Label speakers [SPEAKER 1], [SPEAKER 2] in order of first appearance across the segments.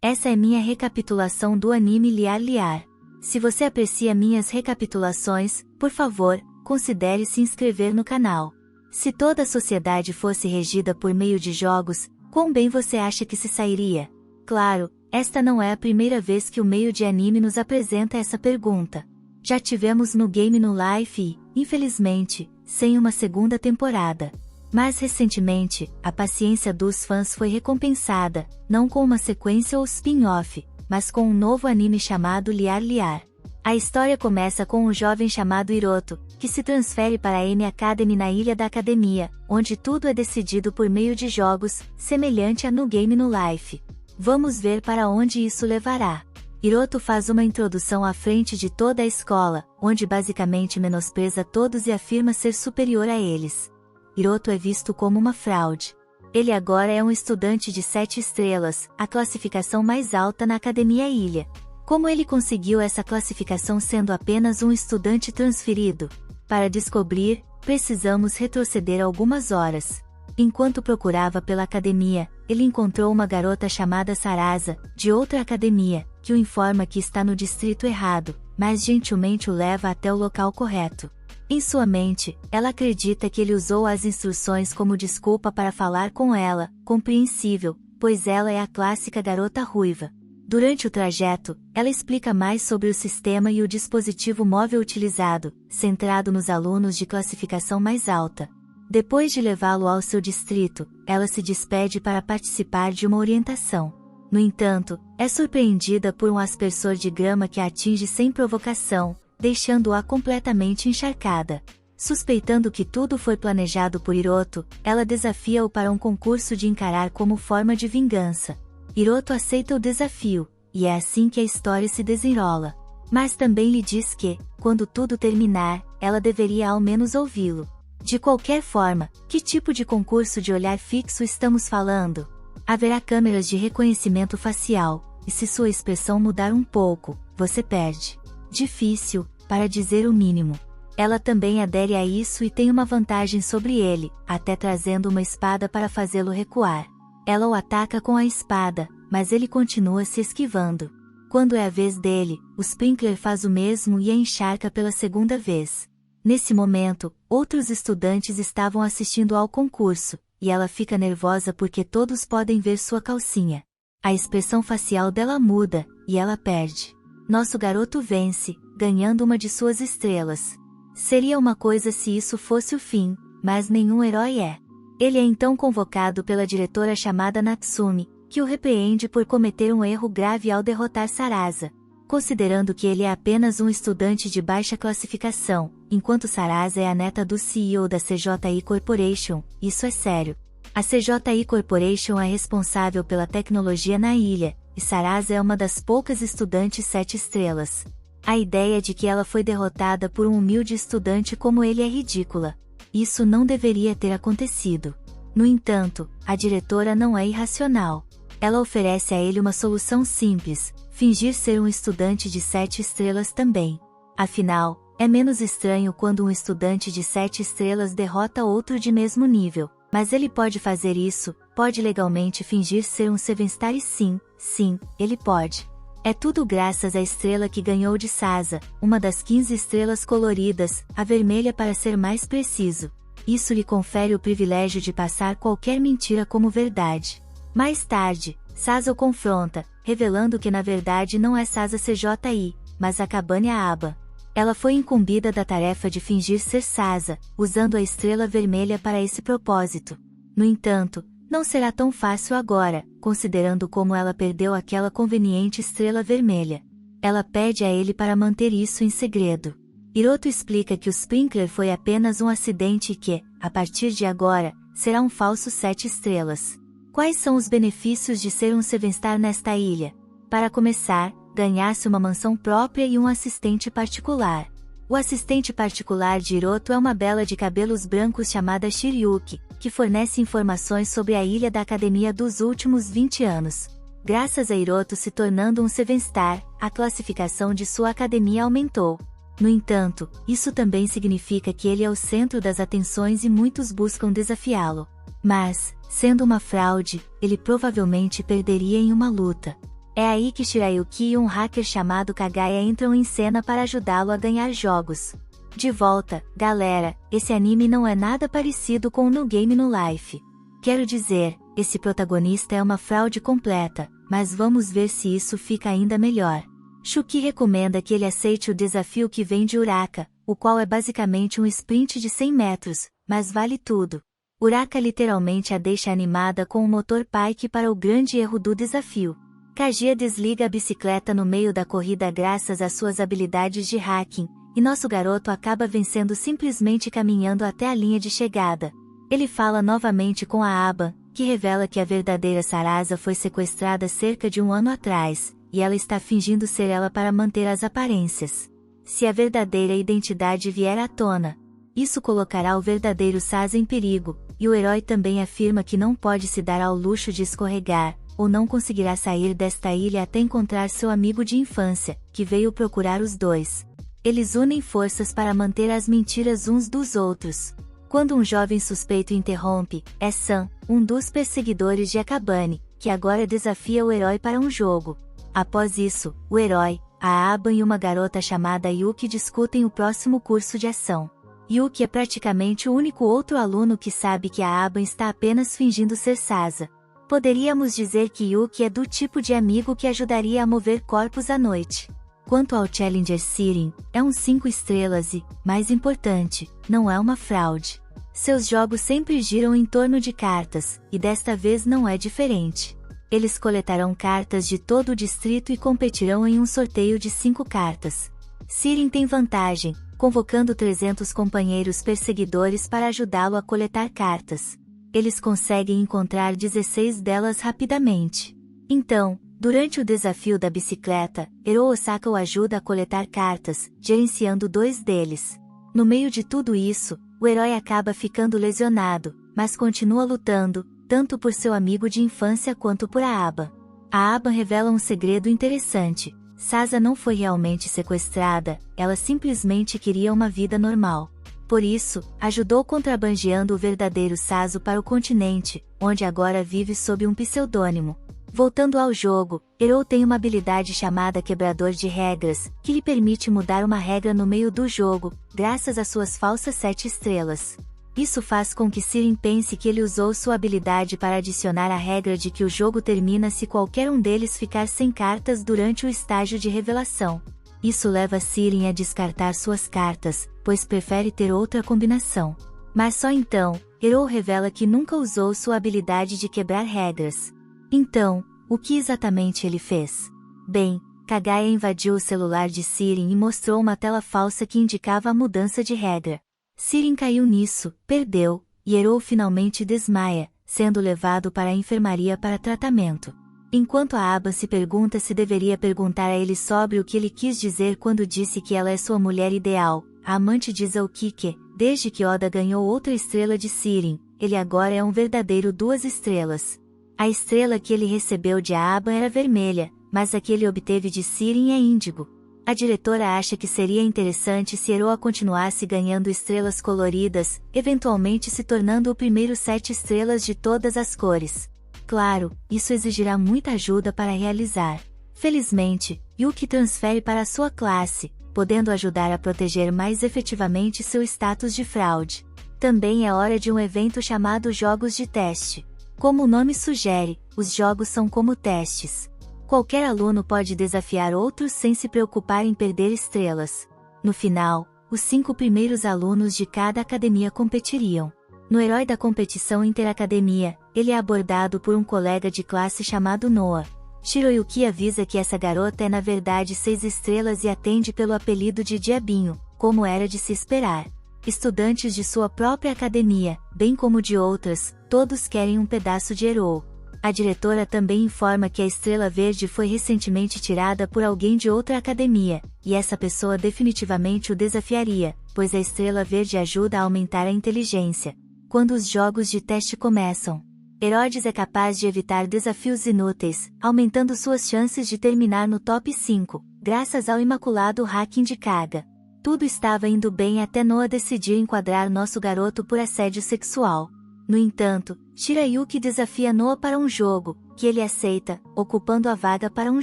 [SPEAKER 1] Essa é minha recapitulação do anime Liar Liar. Se você aprecia minhas recapitulações, por favor, considere se inscrever no canal. Se toda a sociedade fosse regida por meio de jogos, quão bem você acha que se sairia? Claro, esta não é a primeira vez que o meio de anime nos apresenta essa pergunta. Já tivemos no Game no Life e, infelizmente, sem uma segunda temporada. Mais recentemente, a paciência dos fãs foi recompensada, não com uma sequência ou spin-off, mas com um novo anime chamado Liar Liar. A história começa com um jovem chamado Hiroto, que se transfere para a M Academy na Ilha da Academia, onde tudo é decidido por meio de jogos, semelhante a no Game no Life. Vamos ver para onde isso levará. Hiroto faz uma introdução à frente de toda a escola, onde basicamente menospreza todos e afirma ser superior a eles. Hiroto é visto como uma fraude. Ele agora é um estudante de 7 estrelas, a classificação mais alta na Academia Ilha. Como ele conseguiu essa classificação sendo apenas um estudante transferido? Para descobrir, precisamos retroceder algumas horas. Enquanto procurava pela academia, ele encontrou uma garota chamada Sarasa, de outra academia, que o informa que está no distrito errado, mas gentilmente o leva até o local correto. Em sua mente, ela acredita que ele usou as instruções como desculpa para falar com ela, compreensível, pois ela é a clássica garota ruiva. Durante o trajeto, ela explica mais sobre o sistema e o dispositivo móvel utilizado, centrado nos alunos de classificação mais alta. Depois de levá-lo ao seu distrito, ela se despede para participar de uma orientação. No entanto, é surpreendida por um aspersor de grama que a atinge sem provocação, deixando-a completamente encharcada. Suspeitando que tudo foi planejado por Hiroto, ela desafia-o para um concurso de encarar como forma de vingança. Hiroto aceita o desafio, e é assim que a história se desenrola. Mas também lhe diz que, quando tudo terminar, ela deveria ao menos ouvi-lo. De qualquer forma, que tipo de concurso de olhar fixo estamos falando? Haverá câmeras de reconhecimento facial, e se sua expressão mudar um pouco, você perde. Difícil, para dizer o mínimo. Ela também adere a isso e tem uma vantagem sobre ele, até trazendo uma espada para fazê-lo recuar. Ela o ataca com a espada, mas ele continua se esquivando. Quando é a vez dele, o Sprinkler faz o mesmo e a encharca pela segunda vez. Nesse momento, outros estudantes estavam assistindo ao concurso, e ela fica nervosa porque todos podem ver sua calcinha. A expressão facial dela muda, e ela perde. Nosso garoto vence, ganhando uma de suas estrelas. Seria uma coisa se isso fosse o fim, mas nenhum herói é. Ele é então convocado pela diretora chamada Natsumi, que o repreende por cometer um erro grave ao derrotar Sarasa. Considerando que ele é apenas um estudante de baixa classificação, enquanto Sarasa é a neta do CEO da CJI Corporation, isso é sério. A CJI Corporation é responsável pela tecnologia na ilha, e Sarasa é uma das poucas estudantes 7 estrelas. A ideia de que ela foi derrotada por um humilde estudante como ele é ridícula. Isso não deveria ter acontecido. No entanto, a diretora não é irracional. Ela oferece a ele uma solução simples, fingir ser um estudante de 7 estrelas também. Afinal, é menos estranho quando um estudante de 7 estrelas derrota outro de mesmo nível, mas ele pode fazer isso, pode legalmente fingir ser um 7-star e sim, ele pode. É tudo graças à estrela que ganhou de Sasa, uma das 15 estrelas coloridas, a vermelha para ser mais preciso. Isso lhe confere o privilégio de passar qualquer mentira como verdade. Mais tarde, Sasa o confronta, revelando que na verdade não é Sasa CJI, mas Akabane Aba. Ela foi incumbida da tarefa de fingir ser Sasa, usando a estrela vermelha para esse propósito. No entanto, não será tão fácil agora, considerando como ela perdeu aquela conveniente estrela vermelha. Ela pede a ele para manter isso em segredo. Hiroto explica que o Sprinkler foi apenas um acidente e que, a partir de agora, será um falso 7 estrelas. Quais são os benefícios de ser um 7-star nesta ilha? Para começar, ganhar-se uma mansão própria e um assistente particular. O assistente particular de Hiroto é uma bela de cabelos brancos chamada Shiryuki, que fornece informações sobre a ilha da academia dos últimos 20 anos. Graças a Hiroto se tornando um 7-star, a classificação de sua academia aumentou. No entanto, isso também significa que ele é o centro das atenções e muitos buscam desafiá-lo. Mas, sendo uma fraude, ele provavelmente perderia em uma luta. É aí que Shirayuki e um hacker chamado Kagaya entram em cena para ajudá-lo a ganhar jogos. De volta, galera, esse anime não é nada parecido com o No Game no Life. Quero dizer, esse protagonista é uma fraude completa, mas vamos ver se isso fica ainda melhor. Shuki recomenda que ele aceite o desafio que vem de Uraka, o qual é basicamente um sprint de 100 metros, mas vale tudo. Uraka literalmente a deixa animada com o motor Pike para o grande erro do desafio. Kaguya desliga a bicicleta no meio da corrida graças às suas habilidades de hacking, e nosso garoto acaba vencendo simplesmente caminhando até a linha de chegada. Ele fala novamente com a Aba, que revela que a verdadeira Sarasa foi sequestrada cerca de um ano atrás, e ela está fingindo ser ela para manter as aparências. Se a verdadeira identidade vier à tona, isso colocará o verdadeiro Sasa em perigo, e o herói também afirma que não pode se dar ao luxo de escorregar, ou não conseguirá sair desta ilha até encontrar seu amigo de infância, que veio procurar os dois. Eles unem forças para manter as mentiras uns dos outros. Quando um jovem suspeito interrompe, é Sam, um dos perseguidores de Akabane, que agora desafia o herói para um jogo. Após isso, o herói, a Aba e uma garota chamada Yuki discutem o próximo curso de ação. Yuki é praticamente o único outro aluno que sabe que a Aba está apenas fingindo ser Sasa. Poderíamos dizer que Yuki é do tipo de amigo que ajudaria a mover corpos à noite. Quanto ao Challenger Sirin, é um 5 estrelas e, mais importante, não é uma fraude. Seus jogos sempre giram em torno de cartas, e desta vez não é diferente. Eles coletarão cartas de todo o distrito e competirão em um sorteio de 5 cartas. Sirin tem vantagem, convocando 300 companheiros perseguidores para ajudá-lo a coletar cartas. Eles conseguem encontrar 16 delas rapidamente. Então, durante o desafio da bicicleta, Ero Osaka o ajuda a coletar cartas, gerenciando 2 deles. No meio de tudo isso, o herói acaba ficando lesionado, mas continua lutando, tanto por seu amigo de infância quanto por a Aba. A Aba revela um segredo interessante: Sasa não foi realmente sequestrada, ela simplesmente queria uma vida normal. Por isso, ajudou contrabandeando o verdadeiro Saso para o continente, onde agora vive sob um pseudônimo. Voltando ao jogo, Ero tem uma habilidade chamada Quebrador de Regras, que lhe permite mudar uma regra no meio do jogo, graças às suas falsas 7 estrelas. Isso faz com que Sirin pense que ele usou sua habilidade para adicionar a regra de que o jogo termina se qualquer um deles ficar sem cartas durante o estágio de revelação. Isso leva Sirin a descartar suas cartas, pois prefere ter outra combinação. Mas só então, Ero revela que nunca usou sua habilidade de quebrar regras. Então, o que exatamente ele fez? Bem, Kagaya invadiu o celular de Sirin e mostrou uma tela falsa que indicava a mudança de regra. Sirin caiu nisso, perdeu, e Ero finalmente desmaia, sendo levado para a enfermaria para tratamento. Enquanto a Aba se pergunta se deveria perguntar a ele sobre o que ele quis dizer quando disse que ela é sua mulher ideal, a amante diz ao Kike, desde que Oda ganhou outra estrela de Sirin, ele agora é um verdadeiro 2 estrelas. A estrela que ele recebeu de Aba era vermelha, mas a que ele obteve de Sirin é índigo. A diretora acha que seria interessante se Ero continuasse ganhando estrelas coloridas, eventualmente se tornando o primeiro 7 estrelas de todas as cores. Claro, isso exigirá muita ajuda para realizar. Felizmente, Yuki transfere para sua classe, podendo ajudar a proteger mais efetivamente seu status de fraude. Também é hora de um evento chamado Jogos de Teste. Como o nome sugere, os jogos são como testes. Qualquer aluno pode desafiar outros sem se preocupar em perder estrelas. No final, os 5 primeiros alunos de cada academia competiriam. No herói da competição interacademia, ele é abordado por um colega de classe chamado Noah. Shiroyuki avisa que essa garota é na verdade 6 estrelas e atende pelo apelido de Diabinho, como era de se esperar. Estudantes de sua própria academia, bem como de outras, todos querem um pedaço de Ero. A diretora também informa que a estrela verde foi recentemente tirada por alguém de outra academia, e essa pessoa definitivamente o desafiaria, pois a estrela verde ajuda a aumentar a inteligência. Quando os jogos de teste começam, Herodes é capaz de evitar desafios inúteis, aumentando suas chances de terminar no top 5, graças ao imaculado hacking de Kaga. Tudo estava indo bem até Noah decidir enquadrar nosso garoto por assédio sexual. No entanto, Shirayuki desafia Noah para um jogo, que ele aceita, ocupando a vaga para um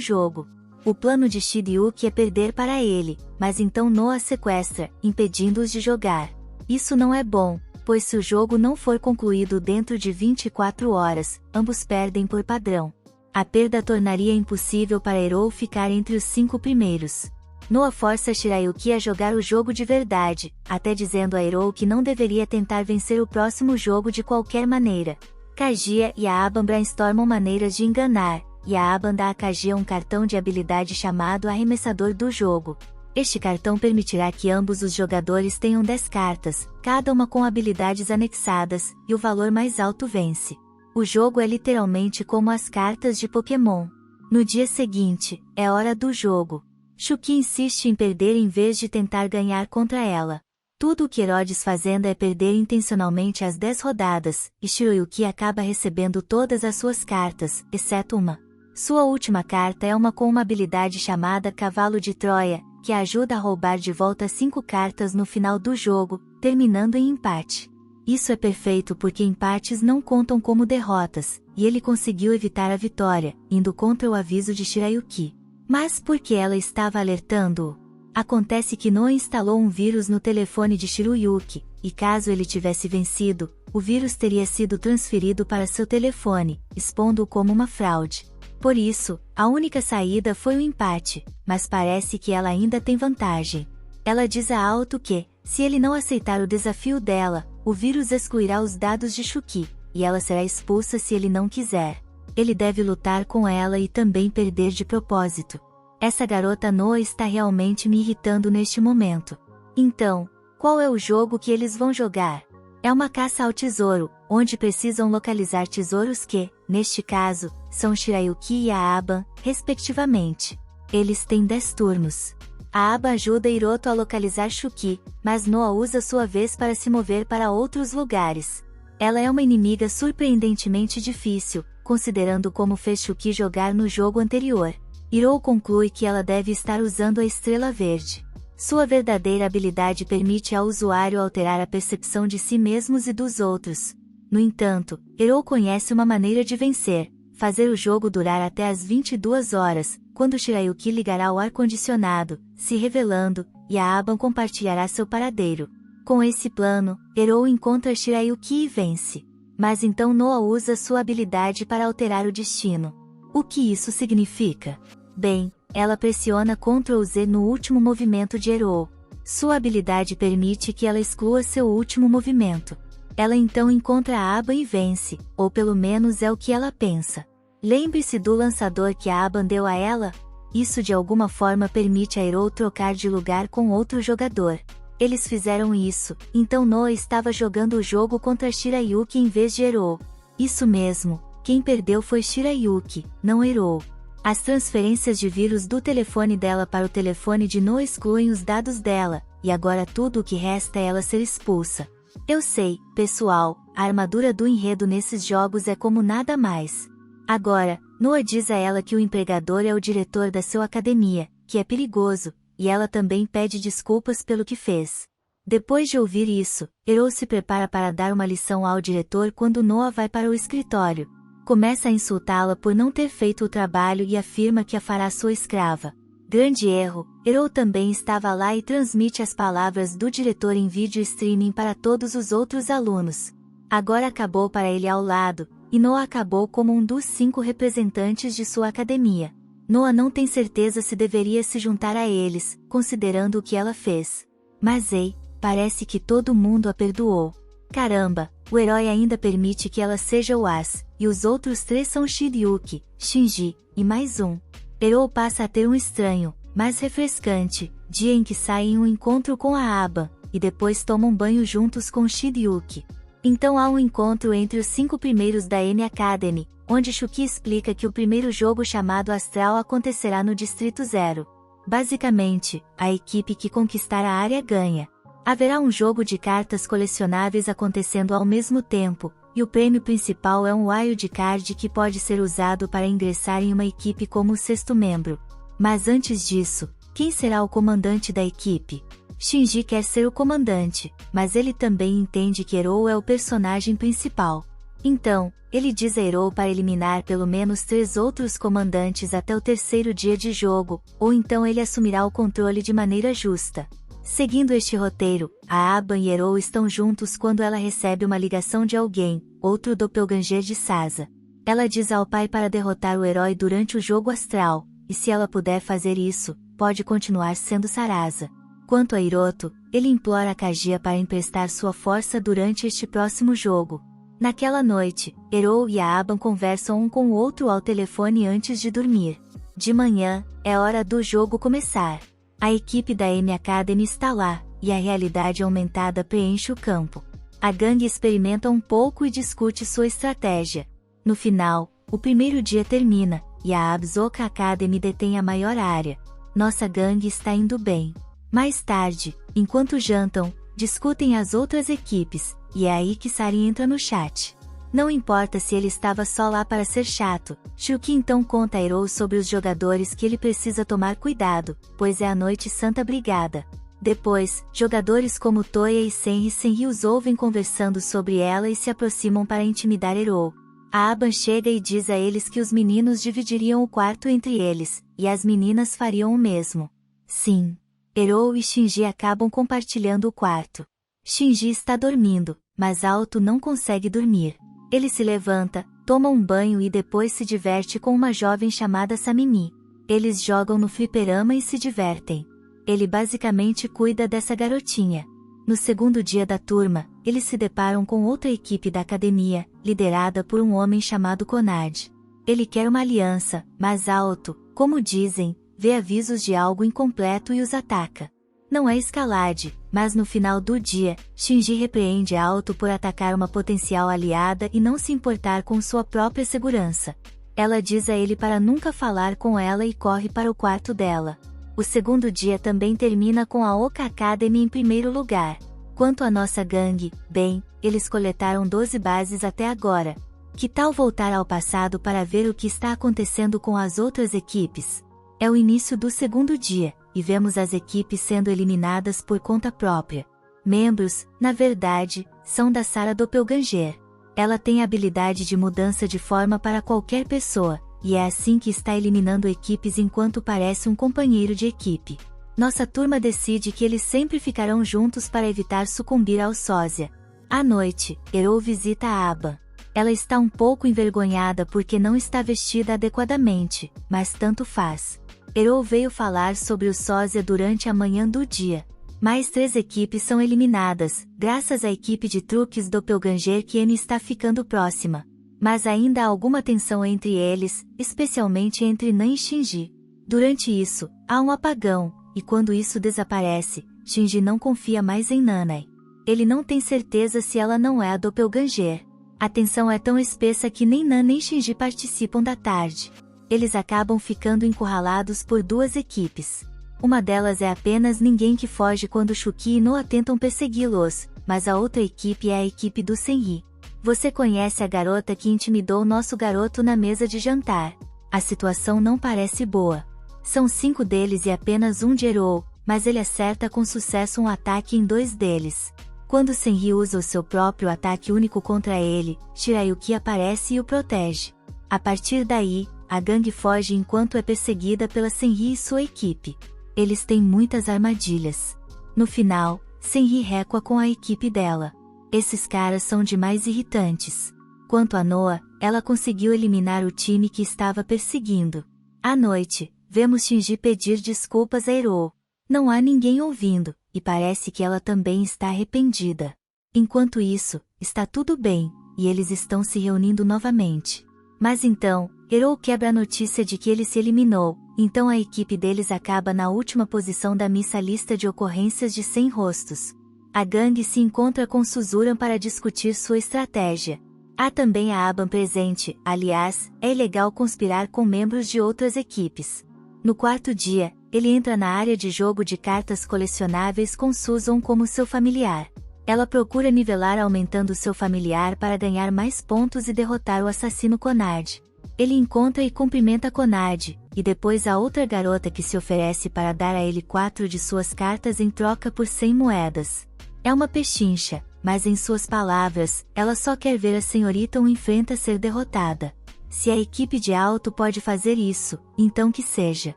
[SPEAKER 1] jogo. O plano de Shiryuki é perder para ele, mas então Noa sequestra, impedindo-os de jogar. Isso não é bom, pois se o jogo não for concluído dentro de 24 horas, ambos perdem por padrão. A perda tornaria impossível para Erou ficar entre os 5 primeiros. Noa força Shirayuki a jogar o jogo de verdade, até dizendo a Erou que não deveria tentar vencer o próximo jogo de qualquer maneira. Kaguya e a Aban brainstormam maneiras de enganar, e a Aban dá a Kaguya um cartão de habilidade chamado Arremessador do Jogo. Este cartão permitirá que ambos os jogadores tenham 10 cartas, cada uma com habilidades anexadas, e o valor mais alto vence. O jogo é literalmente como as cartas de Pokémon. No dia seguinte, é hora do jogo. Shuki insiste em perder em vez de tentar ganhar contra ela. Tudo o que Herodes fazendo é perder intencionalmente as 10 rodadas, e Shiroyuki acaba recebendo todas as suas cartas, exceto uma. Sua última carta é uma com uma habilidade chamada Cavalo de Troia, que a ajuda a roubar de volta 5 cartas no final do jogo, terminando em empate. Isso é perfeito porque empates não contam como derrotas, e ele conseguiu evitar a vitória, indo contra o aviso de Shirayuki. Mas por que ela estava alertando-o? Acontece que Noa instalou um vírus no telefone de Shirayuki, e caso ele tivesse vencido, o vírus teria sido transferido para seu telefone, expondo-o como uma fraude. Por isso, a única saída foi o empate, mas parece que ela ainda tem vantagem. Ela diz a alto que, se ele não aceitar o desafio dela, o vírus excluirá os dados de Shuki, e ela será expulsa se ele não quiser. Ele deve lutar com ela e também perder de propósito. Essa garota Noa está realmente me irritando neste momento. Então, qual é o jogo que eles vão jogar? É uma caça ao tesouro, onde precisam localizar tesouros que, neste caso, são Shirayuki e a Aban, respectivamente. Eles têm 10 turnos. A Aban ajuda Hiroto a localizar Shuki, mas Noa usa sua vez para se mover para outros lugares. Ela é uma inimiga surpreendentemente difícil, considerando como fez Shuki jogar no jogo anterior. Hirou conclui que ela deve estar usando a Estrela Verde. Sua verdadeira habilidade permite ao usuário alterar a percepção de si mesmos e dos outros. No entanto, Hirou conhece uma maneira de vencer, fazer o jogo durar até as 22 horas, quando Shirayuki ligará o ar-condicionado, se revelando, e a Aban compartilhará seu paradeiro. Com esse plano, Hirou encontra Shirayuki e vence. Mas então Noa usa sua habilidade para alterar o destino. O que isso significa? Bem, ela pressiona Ctrl Z no último movimento de Hirou. Sua habilidade permite que ela exclua seu último movimento. Ela então encontra a Aban e vence, ou pelo menos é o que ela pensa. Lembre-se do lançador que a Aban deu a ela? Isso de alguma forma permite a Hirou trocar de lugar com outro jogador. Eles fizeram isso, então Noa estava jogando o jogo contra Shirayuki em vez de Hirou. Isso mesmo, quem perdeu foi Shirayuki, não Hirou. As transferências de vírus do telefone dela para o telefone de Noa excluem os dados dela, e agora tudo o que resta é ela ser expulsa. Eu sei, pessoal, a armadura do enredo nesses jogos é como nada mais. Agora, Noa diz a ela que o empregador é o diretor da sua academia, que é perigoso, e ela também pede desculpas pelo que fez. Depois de ouvir isso, Hirou se prepara para dar uma lição ao diretor quando Noa vai para o escritório. Começa a insultá-la por não ter feito o trabalho e afirma que a fará sua escrava. Grande erro, Hirou também estava lá e transmite as palavras do diretor em vídeo streaming para todos os outros alunos. Agora acabou para ele ao lado, e Noa acabou como um dos 5 representantes de sua academia. Noa não tem certeza se deveria se juntar a eles, considerando o que ela fez. Mas ei, parece que todo mundo a perdoou. Caramba, o herói ainda permite que ela seja o as, e os outros 3 são Shiryuki, Shinji, e mais um. Hirou passa a ter um estranho, mas refrescante, dia em que sai em um encontro com a Aban, e depois toma um banho juntos com Shiryuki. Então há um encontro entre os 5 primeiros da N Academy, onde Shuki explica que o primeiro jogo chamado Astral acontecerá no Distrito Zero. Basicamente, a equipe que conquistar a área ganha. Haverá um jogo de cartas colecionáveis acontecendo ao mesmo tempo, e o prêmio principal é um wild card que pode ser usado para ingressar em uma equipe como o 6º membro. Mas antes disso, quem será o comandante da equipe? Shinji quer ser o comandante, mas ele também entende que Hirou é o personagem principal. Então, ele diz a Erou para eliminar pelo menos 3 outros comandantes até o 3º dia de jogo, ou então ele assumirá o controle de maneira justa. Seguindo este roteiro, a Aban e Erou estão juntos quando ela recebe uma ligação de alguém, outro doppelganger de Sazza. Ela diz ao pai para derrotar o herói durante o jogo astral, e se ela puder fazer isso, pode continuar sendo Sarasa. Quanto a Hiroto, ele implora a Kaguya para emprestar sua força durante este próximo jogo. Naquela noite, Erou e a Aban conversam um com o outro ao telefone antes de dormir. De manhã, é hora do jogo começar. A equipe da M Academy está lá, e a realidade aumentada preenche o campo. A gangue experimenta um pouco e discute sua estratégia. No final, o primeiro dia termina, e a Abzoka Academy detém a maior área. Nossa gangue está indo bem. Mais tarde, enquanto jantam, discutem as outras equipes, e é aí que Sari entra no chat. Não importa se ele estava só lá para ser chato, Shuki então conta a Erou sobre os jogadores que ele precisa tomar cuidado, pois é a Noite Santa Brigada. Depois, jogadores como Toya e Senri os ouvem conversando sobre ela e se aproximam para intimidar Erou. A Aban chega e diz a eles que os meninos dividiriam o quarto entre eles, e as meninas fariam o mesmo. Sim. Erou e Shinji acabam compartilhando o quarto. Shinji está dormindo, mas Alto não consegue dormir. Ele se levanta, toma um banho e depois se diverte com uma jovem chamada Samimi. Eles jogam no fliperama e se divertem. Ele basicamente cuida dessa garotinha. No segundo dia da turma, eles se deparam com outra equipe da academia, liderada por um homem chamado Konad. Ele quer uma aliança, mas Alto, como dizem, vê avisos de algo incompleto e os ataca. Não é escalade, mas no final do dia, Shinji repreende Alto por atacar uma potencial aliada e não se importar com sua própria segurança. Ela diz a ele para nunca falar com ela e corre para o quarto dela. O segundo dia também termina com a Oka Academy em primeiro lugar. Quanto à nossa gangue, bem, eles coletaram 12 bases até agora. Que tal voltar ao passado para ver o que está acontecendo com as outras equipes? É o início do segundo dia, e vemos as equipes sendo eliminadas por conta própria. Membros, na verdade, são da Sarah Doppelganger. Ela tem a habilidade de mudança de forma para qualquer pessoa, e é assim que está eliminando equipes enquanto parece um companheiro de equipe. Nossa turma decide que eles sempre ficarão juntos para evitar sucumbir ao sósia. À noite, Erou visita a Aban. Ela está um pouco envergonhada porque não está vestida adequadamente, mas tanto faz. Erou veio falar sobre o sósia durante a manhã do dia. Mais 3 equipes são eliminadas, graças à equipe de truques Doppelganger que M está ficando próxima. Mas ainda há alguma tensão entre eles, especialmente entre Nan e Shinji. Durante isso, há um apagão, e quando isso desaparece, Shinji não confia mais em Nanai. Ele não tem certeza se ela não é a Doppelganger. A tensão é tão espessa que nem Nan nem Shinji participam da tarde. Eles acabam ficando encurralados por 2 equipes. Uma delas é apenas ninguém que foge quando Shuki e Noa tentam persegui-los, mas a outra equipe é a equipe do Senri. Você conhece a garota que intimidou nosso garoto na mesa de jantar. A situação não parece boa. São 5 deles e apenas um de Erou, mas ele acerta com sucesso um ataque em 2 deles. Quando Senri usa o seu próprio ataque único contra ele, Shirayuki aparece e o protege. A partir daí, a gangue foge enquanto é perseguida pela Senri e sua equipe. Eles têm muitas armadilhas. No final, Senri recua com a equipe dela. Esses caras são demais irritantes. Quanto a Noa, ela conseguiu eliminar o time que estava perseguindo. À noite, vemos Shinji pedir desculpas a Erou. Não há ninguém ouvindo, e parece que ela também está arrependida. Enquanto isso, está tudo bem, e eles estão se reunindo novamente. Mas então, Erou quebra a notícia de que ele se eliminou, então a equipe deles acaba na última posição da missa lista de ocorrências de 100 rostos. A gangue se encontra com Suzuran para discutir sua estratégia. Há também a Aban presente, aliás, é ilegal conspirar com membros de outras equipes. No quarto dia, ele entra na área de jogo de cartas colecionáveis com Susan como seu familiar. Ela procura nivelar aumentando seu familiar para ganhar mais pontos e derrotar o assassino Konad. Ele encontra e cumprimenta Konad, e depois a outra garota que se oferece para dar a ele 4 de suas cartas em troca por 100 moedas. É uma pechincha, mas em suas palavras, ela só quer ver a senhorita enfrenta ser derrotada. Se a equipe de Alto pode fazer isso, então que seja.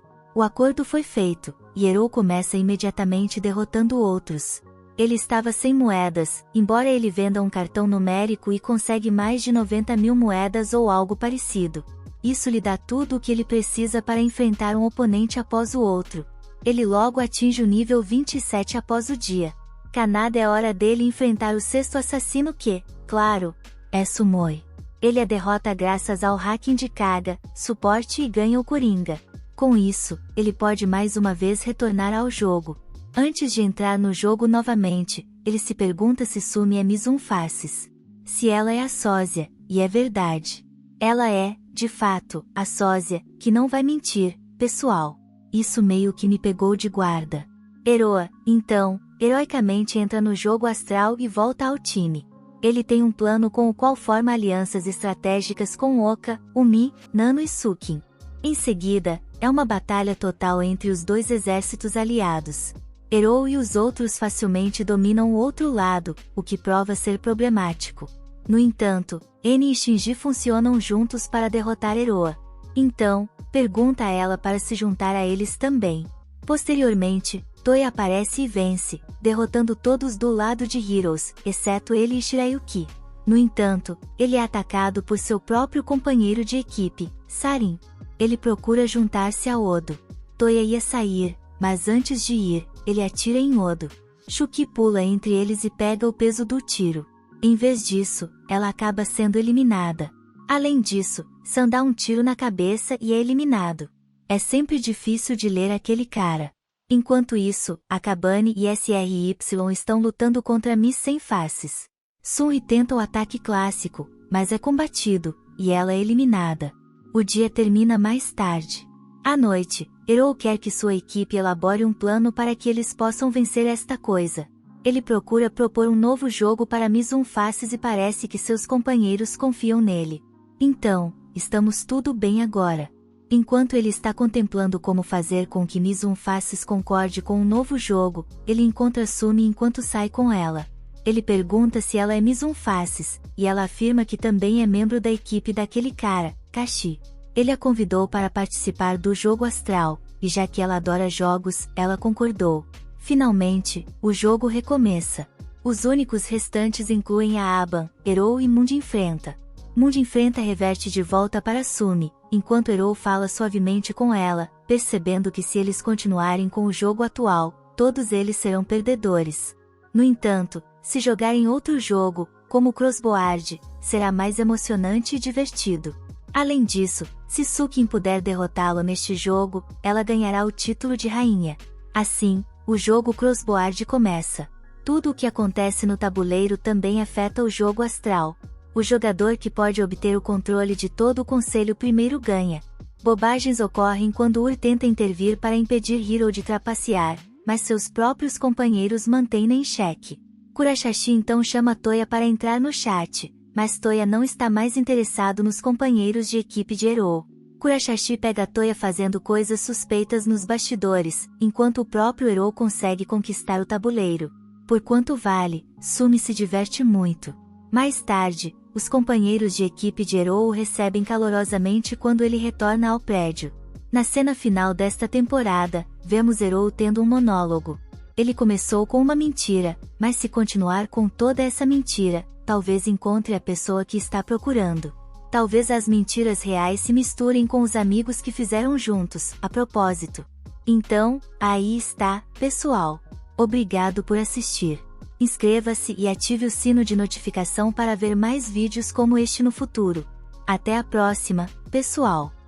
[SPEAKER 1] O acordo foi feito, e Hero começa imediatamente derrotando outros. Ele estava sem moedas, embora ele venda um cartão numérico e consegue mais de 90.000 moedas ou algo parecido. Isso lhe dá tudo o que ele precisa para enfrentar um oponente após o outro. Ele logo atinge o nível 27 após o dia. Kanada é hora dele enfrentar o sexto assassino que, claro, é Sumoi. Ele a derrota graças ao hacking de Kaga, suporte e ganha o Coringa. Com isso, ele pode mais uma vez retornar ao jogo. Antes de entrar no jogo novamente, ele se pergunta se Sumi é Mizun Faces. Se ela é a sósia, e é verdade. Ela é, de fato, a sósia, que não vai mentir, pessoal. Isso meio que me pegou de guarda. Heroa, então, heroicamente entra no jogo astral e volta ao time. Ele tem um plano com o qual forma alianças estratégicas com Oka, Umi, Nano e Sukin. Em seguida, é uma batalha total entre os dois exércitos aliados. Hero e os outros facilmente dominam o outro lado, o que prova ser problemático. No entanto, N e Shinji funcionam juntos para derrotar Heroa. Então, pergunta a ela para se juntar a eles também. Posteriormente, Toya aparece e vence, derrotando todos do lado de Heroes, exceto ele e Shirayuki. No entanto, ele é atacado por seu próprio companheiro de equipe, Sarin. Ele procura juntar-se a Odo. Toya ia sair, mas antes de ir, ele atira em Odo. Shuki pula entre eles e pega o peso do tiro. Em vez disso, ela acaba sendo eliminada. Além disso, San dá um tiro na cabeça e é eliminado. É sempre difícil de ler aquele cara. Enquanto isso, Akabane e SRY estão lutando contra Miss Sem Faces. Sunri tenta o ataque clássico, mas é combatido, e ela é eliminada. O dia termina mais tarde. À noite, Hero quer que sua equipe elabore um plano para que eles possam vencer esta coisa. Ele procura propor um novo jogo para Mizun Faces e parece que seus companheiros confiam nele. Então, estamos tudo bem agora. Enquanto ele está contemplando como fazer com que Mizun Faces concorde com um novo jogo, ele encontra Sumi enquanto sai com ela. Ele pergunta se ela é Mizun Faces, e ela afirma que também é membro da equipe daquele cara, Kashi. Ele a convidou para participar do jogo astral, e já que ela adora jogos, ela concordou. Finalmente, o jogo recomeça. Os únicos restantes incluem a Aban, Hero e Mundi Enfrenta. Mundi Enfrenta reverte de volta para Sumi, enquanto Hero fala suavemente com ela, percebendo que se eles continuarem com o jogo atual, todos eles serão perdedores. No entanto, se jogarem outro jogo, como Crossboard, será mais emocionante e divertido. Além disso, se Sukin puder derrotá-lo neste jogo, ela ganhará o título de rainha. Assim, o jogo Crossboard começa. Tudo o que acontece no tabuleiro também afeta o jogo astral. O jogador que pode obter o controle de todo o conselho primeiro ganha. Bobagens ocorrem quando Ur tenta intervir para impedir Hero de trapacear, mas seus próprios companheiros mantêm-no em xeque. Kurashashi então chama Toya para entrar no chat, mas Toya não está mais interessado nos companheiros de equipe de Hero. Kurashashi pega Toya fazendo coisas suspeitas nos bastidores, enquanto o próprio Hero consegue conquistar o tabuleiro. Por quanto vale, Sumi se diverte muito. Mais tarde, os companheiros de equipe de Hero o recebem calorosamente quando ele retorna ao prédio. Na cena final desta temporada, vemos Hero tendo um monólogo. Ele começou com uma mentira, mas se continuar com toda essa mentira, talvez encontre a pessoa que está procurando. Talvez as mentiras reais se misturem com os amigos que fizeram juntos, a propósito. Então, aí está, pessoal. Obrigado por assistir. Inscreva-se e ative o sino de notificação para ver mais vídeos como este no futuro. Até a próxima, pessoal!